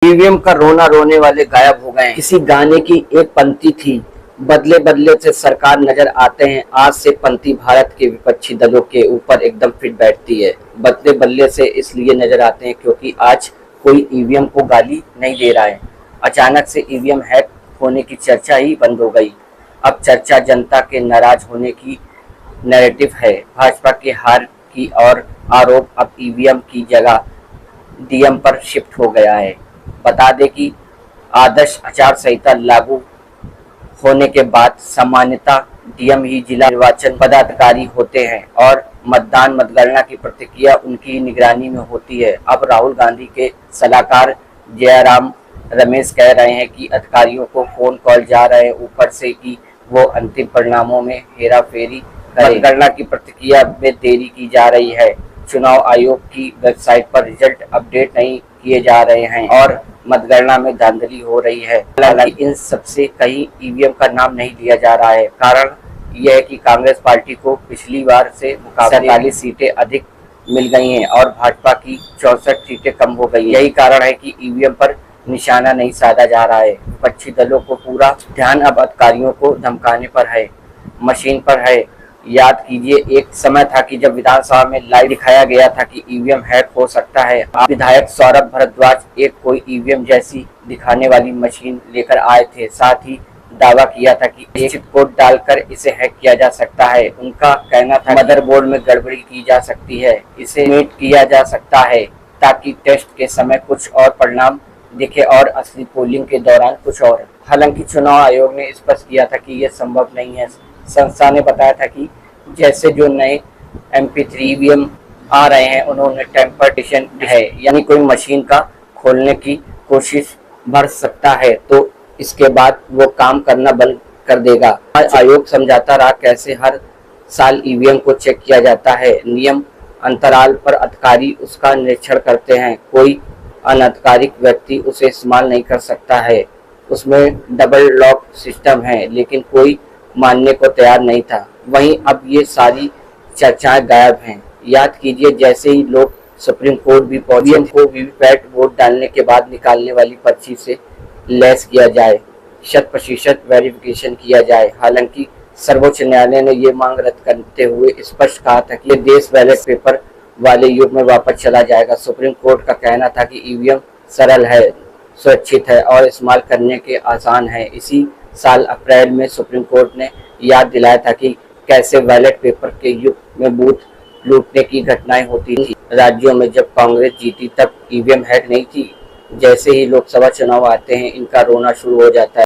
EVM का रोना रोने वाले गायब हो गए। किसी गाने की एक पंक्ति थी, बदले बदले से सरकार नजर आते हैं, आज से पंक्ति भारत के विपक्षी दलों के ऊपर एकदम फिट बैठती है। बदले बदले से इसलिए नजर आते हैं क्योंकि आज कोई ईवीएम को गाली नहीं दे रहा है। अचानक से ईवीएम हैक होने की चर्चा ही बंद हो गई। अब चर्चा जनता के नाराज होने की नैरेटिव है। भाजपा के हार की और आरोप अब ईवीएम की जगह डीएम पर शिफ्ट हो गया है। बता दें कि आदर्श आचार संहिता लागू होने के बाद सामान्यतः डीएम ही जिला निर्वाचन पदाधिकारी होते हैं और मतगणना की प्रक्रिया उनकी निगरानी में होती है। अब राहुल गांधी के सलाहकार जयराम रमेश कह रहे हैं कि अधिकारियों को फोन कॉल जा रहे हैं ऊपर से कि वो अंतिम परिणामों में हेराफेरी करें। मतगणना की प्रक्रिया में देरी की जा रही है। चुनाव आयोग की वेबसाइट पर रिजल्ट अपडेट नहीं किए जा रहे हैं और मतगणना में धांधली हो रही है। हालांकि इन सबसे कहीं ईवीएम का नाम नहीं लिया जा रहा है। कारण यह है कि कांग्रेस पार्टी को पिछली बार से मुकाबले 47 सीटें अधिक मिल गई हैं और भाजपा की 64 सीटें कम हो गई। यही कारण है कि ईवीएम पर निशाना नहीं साधा जा रहा है। विपक्षी दलों को पूरा ध्यान अब अधिकारियों को धमकाने पर है, मशीन पर है। याद कीजिए, एक समय था कि जब विधानसभा में लाइव दिखाया गया था कि ईवीएम हैक हो सकता है। विधायक सौरभ भारद्वाज एक कोई ईवीएम जैसी दिखाने वाली मशीन लेकर आए थे। साथ ही दावा किया था कि निश्चित कोड डालकर इसे हैक किया जा सकता है। उनका कहना था मदरबोर्ड में गड़बड़ी की जा सकती है, इसे मेट किया जा सकता है ताकि टेस्ट के समय कुछ और परिणाम दिखे और असली पोलिंग के दौरान कुछ और। हालांकि चुनाव आयोग ने स्पष्ट किया था कि यह संभव नहीं है। संस्था ने बताया था कि जैसे जो नए MP3 ईवीएम आ रहे हैं उन्होंने टेम्परेशन है, यानी कोई मशीन का खोलने की कोशिश बढ़ सकता है तो इसके बाद वो काम करना बंद कर देगा। आयोग समझाता रहा कैसे हर साल ईवीएम को चेक किया जाता है। नियम अंतराल पर अधिकारी उसका निरीक्षण करते हैं। कोई अनधिकारिक व्यक्ति उसे इस्तेमाल नहीं कर सकता है। उसमें डबल लॉक सिस्टम है, लेकिन कोई मानने को तैयार नहीं था। वहीं अब ये सारी चर्चाएं गायब हैं। याद कीजिए, जैसे ही लोग सुप्रीम कोर्ट भी पहुंचे को वीवीपैट वोट डालने के बाद निकालने वाली पर्ची से लैस किया जाए, 100% वेरिफिकेशन किया जाए। हालांकि सर्वोच्च न्यायालय ने ये मांग रद्द करते हुए स्पष्ट कहा था कि देश बैलेट पेपर वाले युग में वापस चला जाएगा। सुप्रीम कोर्ट का कहना था कि ईवीएम सरल है, सुरक्षित है और इस्तेमाल करने के आसान है। इसी साल अप्रैल में सुप्रीम कोर्ट ने याद दिलाया था कि कैसे बैलेट पेपर के युग में बूथ लूटने की घटनाएं होती थी। राज्यों में जब कांग्रेस जीती तब ईवीएम हैक नहीं थी। जैसे ही लोकसभा चुनाव आते हैं इनका रोना शुरू हो जाता है।